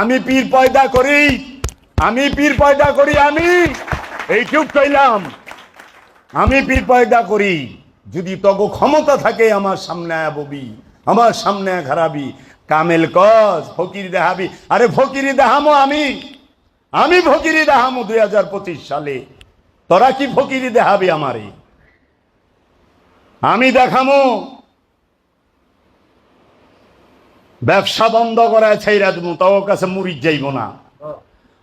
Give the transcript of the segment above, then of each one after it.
আমি পীর পয়দা করি, আমি পীর পয়দা করি, আমি এইটুক কইলাম। আমি পীর পয়দা করি। যদি তগো ক্ষমতা থাকে আমার সামনে ববি, আমার সামনে খারাপি কামেল কস ফকির দেখাবি। আরে ফকিরি দেখামো আমি, আমি ফকিরি দেখামো 2025 সালে। তোরা কি ফকিরি দেখাবি আমারে? আমি দেখামো ব্যবসা বন্ধ করায় ছাইরা দেবো, তোর কাছে মুরিদ যাইব না,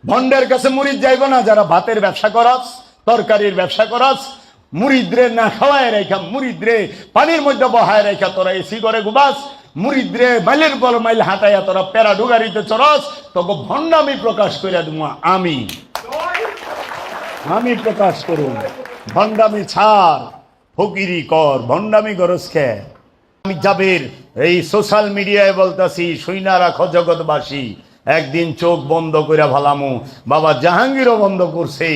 ভন্ডের কাছে মুরিদ যাইব না। যারা ভাতের ব্যবসা করাস, তরকারির ব্যবসা করাস, মুরিদরে না খাওয়ায় রেখা, মুরিদরে পানির মধ্যে বহায় রেখা তোরা এসি করে গুবাস, মুরিদরে মাইলের পর মাইল হাঁটাইয়া তোরা প্যারা ডুগারিতে চরস, তোকে ভণ্ডামি প্রকাশ করে দেবো আমি, আমি প্রকাশ করুন। ভণ্ডামি ছাড়, ফকিরি কর, ভণ্ডামি গরজ খে। আমি জাবের এই সোশ্যাল মিডিয়ায় বলতাছি, শুইনা রাখো জগৎবাসী, একদিন চোখ বন্ধ করে ভালামু। বাবা জাহাঙ্গীরও বন্ধ করছে,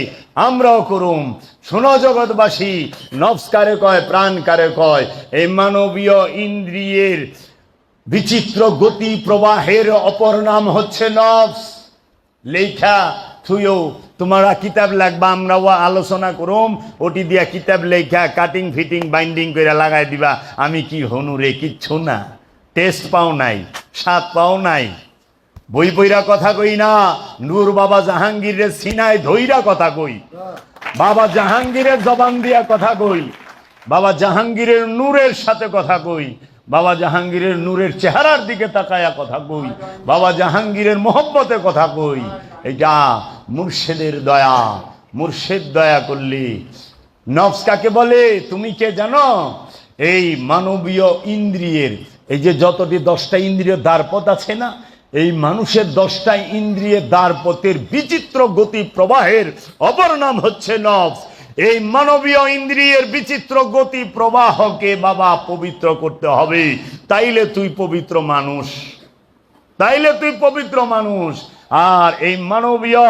আমরাও করুম। শোনো জগৎবাসী, নফস কারে কয়, প্রাণ কারে কয়? এই মানবীয় ইন্দ্রিয়ের বিচিত্র গতি প্রবাহের অপর নাম হচ্ছে নফস। লেখা থুইও তোমরা কিতাব লাগবা, আমরাও আলোচনা করুম, ওটি দিয়া কিতাব লেখা কাটিং ফিটিং বাইন্ডিং করে লাগাই দিবা। আমি কি হনু রে? কিচ্ছু না, টেস্ট পাও নাই, স্বাদ পাও নাই। বই বইরা কথা কই না, নূর বাবা জাহাঙ্গীরের সিনায় ধইরা কথা কই, বাবা জাহাঙ্গীরের জবান দিয়া কথা কই, বাবা জাহাঙ্গীরের নূরের সাথে কথা কই, বাবা জাহাঙ্গীরের নূরের চেহারার দিকে তাকায়া কথা কই, বাবা জাহাঙ্গীরের মোহব্বতে কথা কই। এটা মুর্শিদের দয়া। মুর্শিদ দয়া করলি। নফস কাকে বলে তুমি কে জানো? এই মানবীয় ইন্দ্রিয়ের, এই যে যতটি 10টা ইন্দ্রিয় দ্বারপথ আছে না, এই মানুষের 10টা ইন্দ্রিয়ের দ্বারপথের বিচিত্র গতি প্রবাহের অপর নাম হচ্ছে নফস। এই মানবীয় ইন্দ্রিয়ের বিচিত্র গতি প্রবাহকে বাবা পবিত্র করতে হবে, তাইলে তুই পবিত্র মানুষ, তাইলে তুই পবিত্র মানুষ। আর এই মানবীয়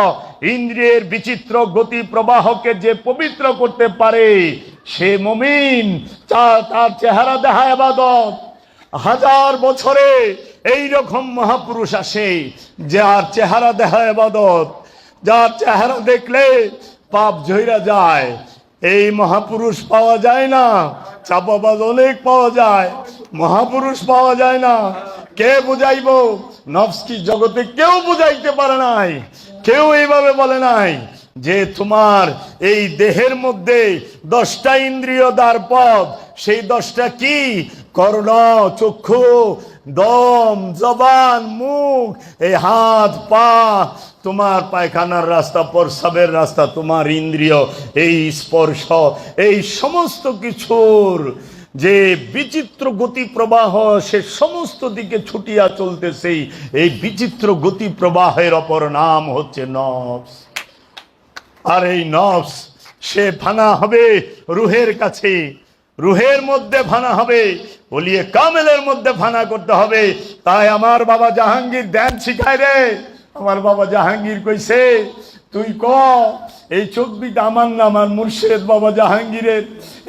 ইন্দ্রিয়ের বিচিত্র গতি প্রবাহকে যে পবিত্র করতে পারে সে মুমিন। তার চেহারা দেখা ইবাদত। 1000 বছরে এই রকম মহাপুরুষ আসে যার চেহারা দেখা ইবাদত, যার চেহারা দেখলে পাপ ঝইরা যায়। এই মহাপুরুষ পাওয়া যায় না, চাপাবাজ অনেক পাওয়া যায়, মহাপুরুষ পাওয়া যায় না। কে বুঝাইব? নফস কি জগতে কেউ বুঝাইতে পারে নাই, কেউ এইভাবে বলে নাই যে তোমার এই দেহের মধ্যে 10টা ইন্দ্রিয় দ্বারপথ, সেই 10টা কি? কর্ণ, চক্ষু, দম, জবান, মুখ, এই হাত, পা, তোমার পায়খানার রাস্তা, প্রস্রাবের রাস্তা, তোমার ইন্দ্রিয়, এই স্পর্শ, এই সমস্ত কিছুর যে বিচিত্র গতি প্রবাহ সে সমস্ত দিকে ছুটিয়া চলতেছে। এই বিচিত্র গতি প্রবাহের অপর নাম হচ্ছে নফস। আর এই নফস সে ফানা হবে রুহের কাছে, রুহের মধ্যে ফানা হবে, বলিয়ে কামেলের মধ্যে ফানা করতে হবে। তাই আমার বাবা জাহাঙ্গীর ধ্যান শিখায় রে। আমার বাবা জাহাঙ্গীর কইছে, তুই ক এই চোখ দিটা আমার না, আমার মুর্শিদ বাবা জাহাঙ্গীরের।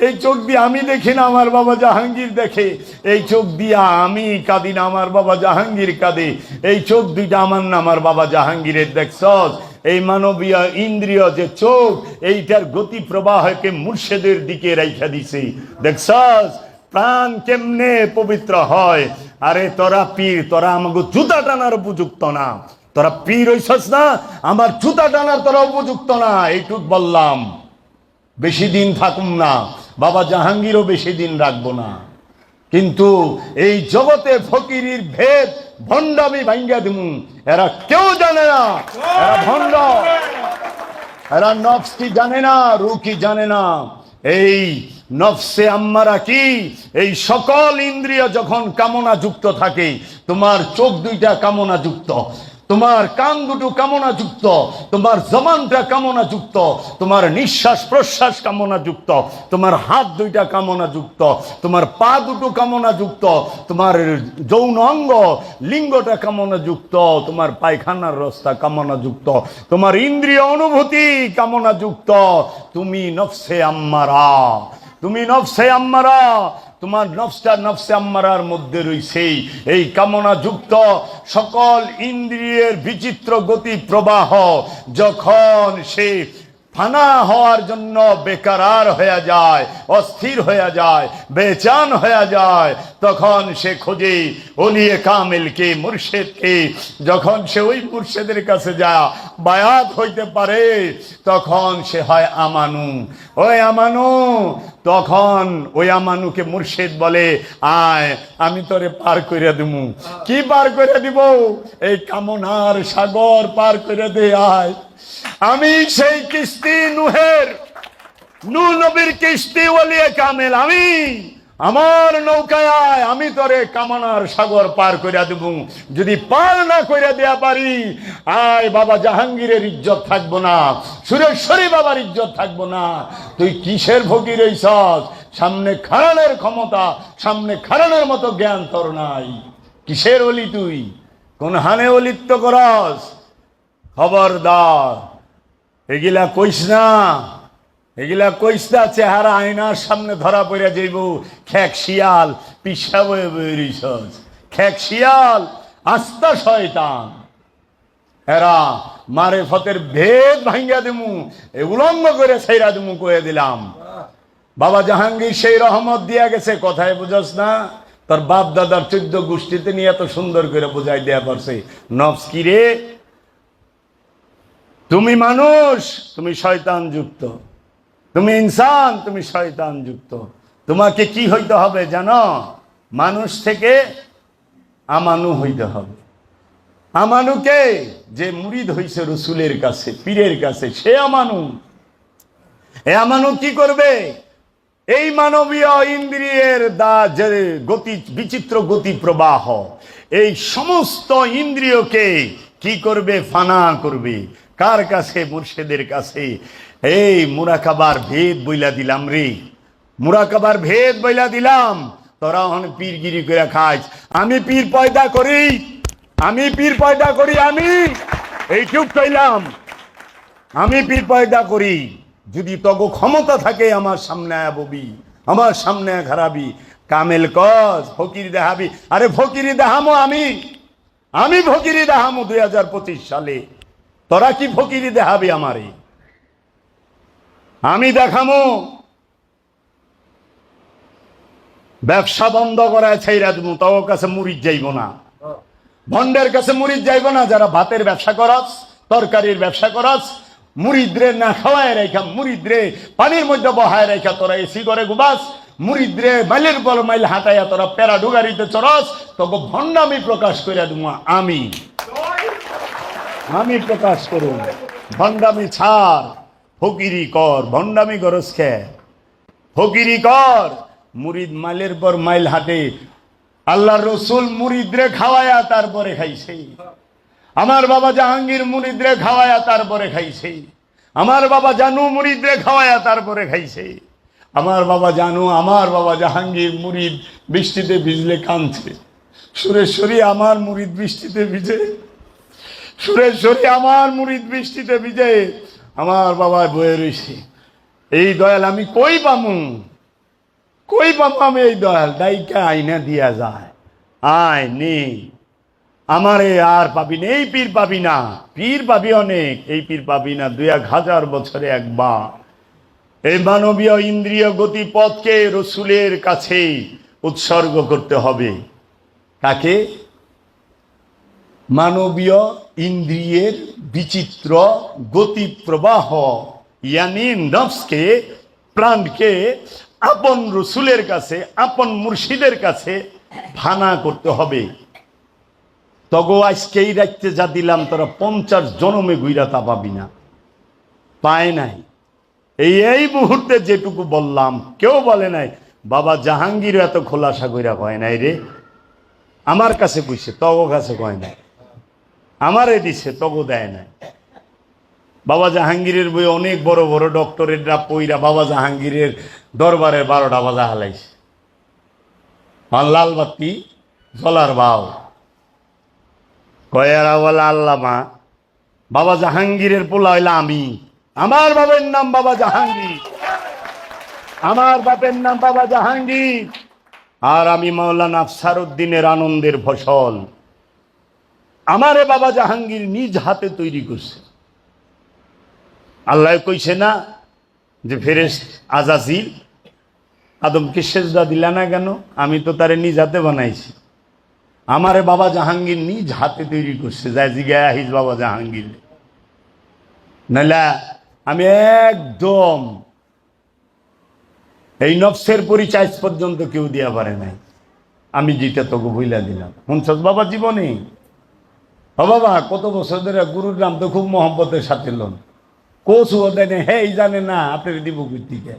এই চোখ দিয়ে আমি দেখি না, আমার বাবা জাহাঙ্গীর দেখে। এই চোখ দিয়া আমি কাঁদি না, আমার বাবা জাহাঙ্গীর কাঁদে। এই চোখ দুইটা আমার না, আমার বাবা জাহাঙ্গীরের। দেখছস এই মানবীয় ইন্দ্রিয় যে চোখ, এইটার গতি প্রবাহকে মুর্শিদের দিকে রাইখা দিছে। দেখছস প্রাণ কেমনে পবিত্র হয়। আরে তোরা পীর, তোরা আমাকে জুতা টানার উপযুক্ত না। তোরা পীর হইছস না, আমার জুতা টানার তোরা উপযুক্ত না। এইটুক বললাম। বেশি দিন থাকুম না, বাবা জাহাঙ্গীরও বেশি দিন রাখবো না। কিন্তু এই জগতে ফকিরির ভেদ ভণ্ডামি ভাঙ্গা দিমু। এরা কেউ জানে না, এরা ভণ্ড, এরা নফস কি জানে না, রূহ কি জানে না। এই নফসে আম্মারা কি? এই সকল ইন্দ্রিয় যখন কামনা যুক্ত থাকে, তোমার চোখ দুইটা কামনা যুক্ত, তোমার কান দুটো কামনা যুক্ত, তোমার জবানটা কামনা যুক্ত, তোমার নিঃশ্বাস প্রশ্বাস কামনা যুক্ত, তোমার হাত দুইটা কামনা যুক্ত, তোমার পা দুটো কামনা যুক্ত, তোমার যৌন অঙ্গ লিঙ্গটা কামনা যুক্ত, তোমার পায়খানার রাস্তা কামনা যুক্ত, তোমার ইন্দ্রিয় অনুভূতি কামনা যুক্ত। তুমি নফসে আম্মারা, তুমি নফসে আম্মারা। তোমার নফসটা নফসে আম্মারার মধ্যে রয়েছে। এই কামনা যুক্ত সকল ইন্দ্রিয়ের বিচিত্র গতি প্রবাহ যখন সে ফানা হওয়ার জন্য বেকারার হয়ে যায়, অস্থির হয়ে যায়, বেচান হয়ে যায়, তখন সে খোঁজে ওলিয়ে কামেলকে, মুর্শেদকে। যখন সে ওই মুর্শেদের কাছে যায় বায়াত হইতে পারে, তখন সে হয় আমানু। ওই আমানু, তখন ওই আমানুকে মুর্শেদ বলে, আয় আমি তোরে পার করে দিব। কি পার করে দিব? এই কামনার সাগর পার করে দে, আয়। আমি সেই কিস্তি নুহের, নূহ নবীর কিস্তি ওলিয়ে কামেল, আমি আমার নৌকায় আয়, আমি তোরে কামনার সাগর পার কইরা দেব। যদি পার না কইরা দেয়া পারি, আয় বাবা জাহাঙ্গীরের ইজ্জত থাকবো না, সুরেশ্বরী বাবার ইজ্জত থাকবো না। তুই কিসের ফকির হইছস? সামনে খাড়ানোর ক্ষমতা, সামনে খাড়ানোর মতো জ্ঞান তোর নাই। কিসের ওলি তুই? কোন হানে অলিত্ব করস? খবরদার, এগুলা কইস না, এগুলা কইস না। চেহারা আয়নার সামনে ধরা পড়ে যাইব। খেক শিয়াল, পিসা বয়ে বয়ে রইছস। খেক শিয়াল, আস্তা শয়তান। এরা মারেফতের ভেদ ভাঙ্গা দিমু, উলঙ্গ করে ছাইরা দিমু কয়ে দিলাম। বাবা জাহাঙ্গীর সেই রহমত দিয়া গেছে, কথায় বুঝস না? তোর বাপ দাদার 14 গোষ্ঠীতে নিয়ে এত সুন্দর করে বুঝাই দেয়া পারছে। নফস কি রে? তুমি মানুষ, তুমি শয়তান যুক্ত। তুমি ইনসান, তুমি শয়তান যুক্ত। তোমাকে কি হইতে হবে জানো? মানুষ থেকে আমানু হইতে হবে। আমানুকে যে মুরিদ হইছে রসুলের কাছে, পীরের কাছে, সে আমানু। এ আমানু কি করবে? এই মানবীয় ইন্দ্রিয়ের যে গতি, বিচিত্র গতি প্রবাহ, এই সমস্ত ইন্দ্রিয়কে কি করবে? ফানা করবে। কার কাছে? মুর্শেদের কাছে। এই মুরাকাবার ভেদ বইলা দিলাম রে, মুরাকাবার ভেদ বইলা দিলাম। তোরা অনেক পীরগিরি করে খাইছ। আমি পীর পয়দা করি, আমি পীর পয়দা করি, আমি এইটুক কইলাম, আমি পীর পয়দা করি। যদি তগো ক্ষমতা থাকে আমার সামনে ববি, আমার সামনে খারাপি, কামেল কস, ফকির দেখাবি। আরে ফকিরি দেখামো আমি, আমি ফকিরি দেখামো 2025 সালে। তোরা কি ফকিরি দেখাবি আমারে? আমি দেখামো। ব্যবসা বন্ধ করায় ছাইরা দেবো, তাও কাছে মুরিদ যাইব না, ভন্ডের কাছে মুরিদ যাইব না। যারা ভাতের ব্যবসা করস, তরকারির ব্যবসা করস, মুরিদরে না খাওয়ায় রেখা, মুরিদরে পানির মধ্যে বহায় রেখা তোরা এসি করে ঘুমাস, মুরিদরে মাইলের পর মাইল হাঁটাইয়া তোরা প্যারা ডুগারিতে চরস, তোকে ভণ্ডামি প্রকাশ করে দেবো আমি, আমি প্রকাশ করুন। ভণ্ডামি ছাড়, ফকিরি কর। ভণ্ডামি গরজ খে, ফকিরি কর। মুরিদ মাইলের পর মাইল হাঁটে। আল্লাহ রসুল মুরিদরে খাওয়ায়া তারপরে খাইছে। আমার বাবা জাহাঙ্গীর মুরিদরে খাওয়ায়া তারপরে খাইছে। আমার বাবা জানু মুরিদরে খাওয়ায়া তারপরে খাইছে। আমার বাবা জানু, আমার বাবা জাহাঙ্গীর মুরিদ বৃষ্টিতে ভিজলে কাঁদছে। সুরেশ্বরী আমার মুরিদ বৃষ্টিতে ভিজে, সুরেশ্বরী আমার মুরিদ বৃষ্টিতে ভিজে, আমার বাবা বয়ে রয়েছে। এই দয়াল আমি কই পামু, কই পাবো আমি এই দয়াল? ডাইকা আইনা দিয়া যায়, আয় নেই আমারে আর পাবি না। এই পীর পাবি না, পীর পাবি অনেক, এই পীর পাবি না 2000 বছরে একবার। এই মানবীয় ইন্দ্রিয় গতিপথকে রসুলের কাছে উৎসর্গ করতে হবে। কাকে? মানবীয় ইন্দ্রিয়ের বিচিত্র গতি প্রবাহ, ইয়ানি নফসকে, প্রাণকে আপন রসুলের কাছে, আপন মুর্শিদের কাছে ফানা করতে হবে। তগো আজকেই রাখতে যা দিলাম, তোরা 50 জনমে গুইরা তা পাবি না, পায় নাই। এই মুহূর্তে যেটুকু বললাম, কেউ বলে নাই বাবা জাহাঙ্গীর এত খোলাসা কইরা কয় নাই রে। আমার কাছে কইছে, তগো কাছে কয় নাই। আমারে দিছে, তগো দেয় নাই। বাবা জাহাঙ্গীরের বই অনেক বড় বড় ডক্টরেটরা পইরা বাবা জাহাঙ্গীরের দরবারে 12টা বাজা হালাইছে। লাল বাতি জলার বাও কয়েরা বলা আল্লামা, বাবা জাহাঙ্গীরের পোলা হইলা আমি। আমার বাবার নাম বাবা জাহাঙ্গীর, আমার বাপের নাম বাবা জাহাঙ্গীর। আর আমি মাওলানা আফসারউদ্দিনের আনন্দের ফসল। আমারে বাবা জাহাঙ্গীর নিজ হাতে তৈরি করছে। আল্লাহ কইছে না যে ফেরেশতা আজাজিল আদমকে সেজদা দিলা না কেন? আমি তো তারে নিজ হাতে বানাইছি। আমারে বাবা জাহাঙ্গীর নিজ হাতে তৈরি করছে। যায় জিগায় আহিস বাবা জাহাঙ্গীর, নাইলা আমি একদম এই নফসের পরিচয় পর্যন্ত কেউ দিয়া পারে নাই। আমি যেটা তোকে বইলা দিলাম শুনছস বাবা জীবনে। ও বাবা কত বছর ধরে গুরুর নাম তো খুব মহব্বতের সাথে লোন কোচ দেনে হে জানে না আপনার দিব কুর্তিকে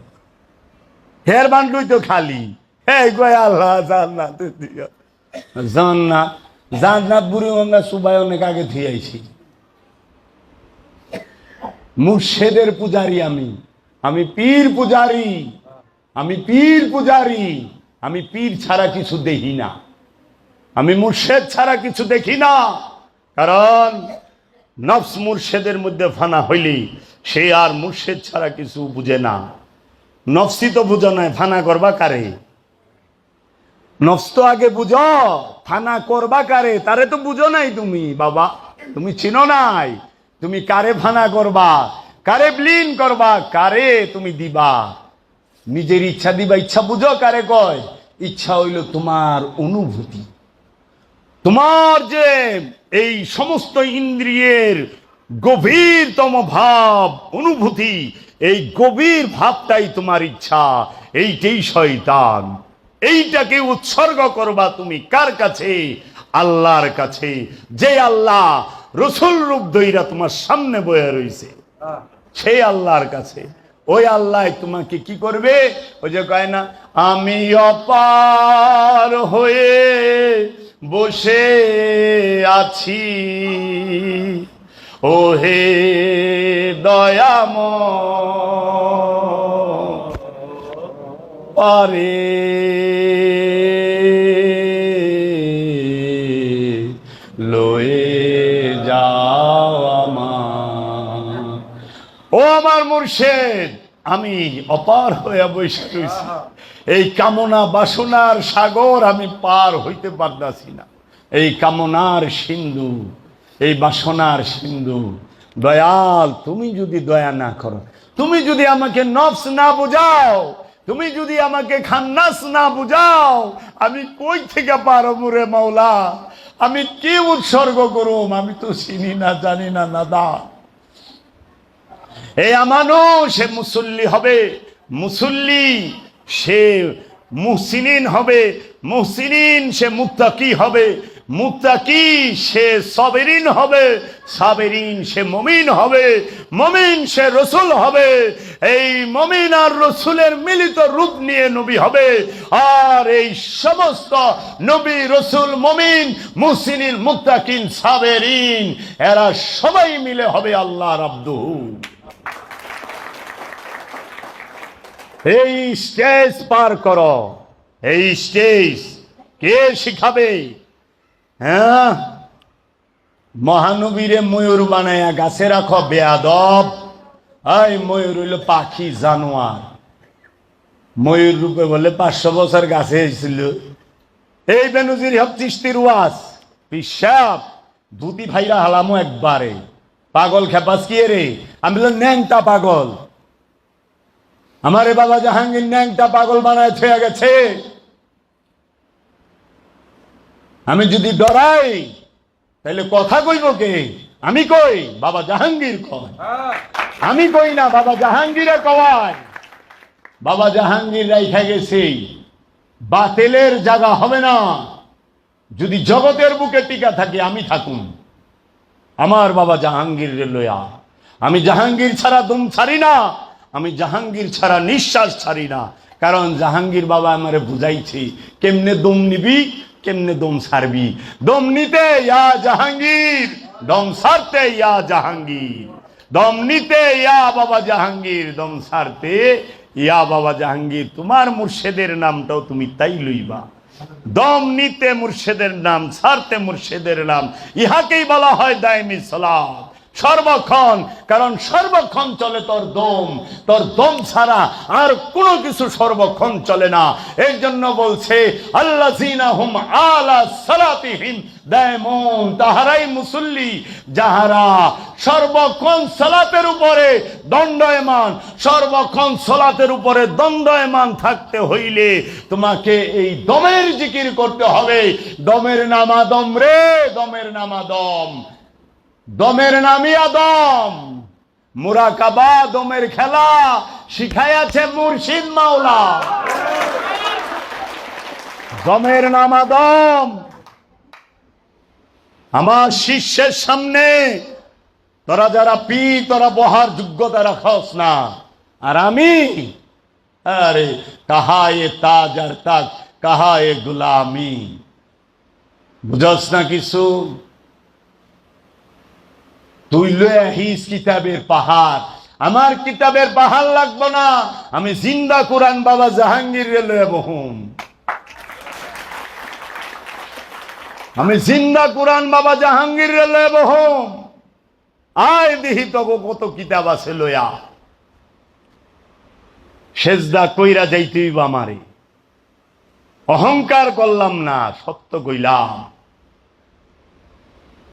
হের বান্ডুই তো খালি হে গয় আল্লাহ জান্নাত দিও। জান্নাত জান্নাত বুড়ি আমরা সুবাই অনেক আগে থুই আইছি। মুর্শেদের পূজারি আমি পীর পূজারি, আমি পীর পূজারি। আমি পীর ছাড়া কিছু দেখি না, আমি মুর্শেদ ছাড়া কিছু দেখি না। কারণ নফস মুর্শেদের মধ্যে ফানা হইলি সে আর মুর্শেদ ছাড়া কিছু বুঝে না। নফসি তো বুঝো নাই, ফানা করবা কারে? নফস তো আগে বুঝো, ফানা করবা কারে তারে তো বুঝো নাই তুমি বাবা, তুমি চিনো নাই তুমি কারে ফানা করবা, কারে ব্লিন করবা, কারে তুমি দিবা। নিজের ইচ্ছা দিবা, ইচ্ছা বুঝো কারে কয়? ইচ্ছা হইল তোমার অনুভূতি, তোমার যে এই সমস্ত ইন্দ্রিয়ের গভীরতম ভাব অনুভূতি, এই গভীর ভাবটাই তোমার ইচ্ছা, এইটাই শয়তান। এইটাকে উৎসর্গ করবা তুমি কার কাছে? আল্লাহর কাছে, যে আল্লাহ রসুল রূপ ধইরা তোমার সামনে বয়ে রইছে সেই আল্লাহর কাছে। ওই আল্লাহ তোমাকে কি করবে? ওই যে কয় না আমি অপার হয়ে বসে আছি ও হে দয়াময় পারে লয়ে যাও আমার। ও আমার মুর্শেদ, আমি অপার হয়ে বসে রয়েছি, এই কামনা বাসনার সাগর আমি পার হইতে পারতাছি না। এই কামনার সিন্ধু, এই বাসনার সিন্ধু, দয়াল তুমি যদি দয়া না করো, তুমি যদি আমাকে নফস না বুঝাও, তুমি যদি আমাকে খান্নাস না বুঝাও, আমি কই থেকে পারবো রে মাওলা? আমি কি উৎসর্গ করুম? আমি তো চিনি না, জানি না নাদা। এই আমানো সে মুসল্লি হবে, মুসল্লি সে মুহসিনিন হবে, মুহসিনিন সে মুত্তাকি হবে, মুত্তাকি সে সাবেরিন হবে, সাবেরিন সে মুমিন হবে, মুমিন সে রসুল হবে। এই মুমিন আর রসুলের মিলিত রূপ নিয়ে নবী হবে। আর এই সমস্ত নবী, রসুল, মুমিন, মুহসিনিন, মুত্তাকিন, সাবেরিন এরা সবাই মিলে হবে আল্লাহর আব্দুহু। এই স্টেজ পার করো। এই স্টেজ কে শিখাবে? হ্যাঁ, মহানবীরে ময়ূর বানায়া গাছে রাখো বেয়াদব। এই ময়ূর হইল পাখি, জানোয়ার। ময়ূর রূপে বলে 500 বছর গাছে ছিল। এই বেনজির হক চিশতির ওয়াজ পিসাব ধুতি ভাইরা হালামো একবারে। পাগল খেপাস কি রে? আমি বললাম ন্যাংটা পাগল। আমারে বাবা জাহাঙ্গীর ন্যাংটা পাগল বানায় থয়ে গেছে। আমি যদি ডরাই তাহলে কথা কইব কে? আমি কই, বাবা জাহাঙ্গীর কয়। আমি কই না, বাবা জাহাঙ্গীরে কয়। বাবা জাহাঙ্গীর রাইখা গেছে বাতিলের জায়গা হবে না। যদি জগতের বুকে টিকা থাকে আমি থাকুন আমার বাবা জাহাঙ্গীর লয়া। আমি জাহাঙ্গীর ছাড়া দম ছাড়ি না, আমি জাহাঙ্গীর ছাড়া নিঃশ্বাস ছাড়ি না। কারণ জাহাঙ্গীর বাবা আমারে বুঝাইছে কেমনে দম নিবি, কেমনে দম ছাড়বি। দম নিতে ইয়া জাহাঙ্গীর, দম ছাড়তে ইয়া জাহাঙ্গীর। দম নিতে ইয়া বাবা জাহাঙ্গীর, দম ছাড়তে ইয়া বাবা জাহাঙ্গীর। তোমার মুর্শেদের নামটাও তুমি তাই লইবা। দম নিতে মুর্শেদের নাম, ছাড়তে মুর্শেদের নাম। ইহাকেই বলা হয় দায়মি সালাত। সর্বক্ষণ, কারণ সর্বক্ষণ চলে তোর দম ছাড়া আর কোনো কিছু সর্বক্ষণ চলে না। এর জন্য বলছে আল্লাযীনা হুম আলা সালাতিহিম দায়মুন, তাহারাই মুসল্লি যাহারা সর্বক্ষণ সালাতের উপরে দণ্ডায়মান। সর্বক্ষণ সালাতের উপরে দণ্ডায়মান থাকতে হইলে তোমাকে এই দমের জিকির করতে হবে। দমের নামা দম রে, দমের নামা দম, দমের নামিয়া দম। মুরাকাবা দমের খেলা শিখাইয়াছে মুর্শিদ মাওলা। দমের নামা দম। আমার শিষ্যের সামনে তোরা যারা তোরা বহার যোগ্যতা রাখস না, আর আমি আরে কাহা এ তাজ আর তাক, কাহা এ গুলামি। বুঝস না কিছু? তুই লয়ে আহিস কিতাবের পাহাড়, আমার কিতাবের পাহাড় লাগবো না। আমি জিন্দা কোরআন বাবা জাহাঙ্গীর লয়ে বহুম। আমি জিন্দা কোরআন বাবা জাহাঙ্গীর লয়ে বহুম। আয় দিহি তগো কত কিতাব আছে লয়া। সেজদা কইরা যাইতেই বা আমারে। অহংকার করলাম না, সত্য কইলাম।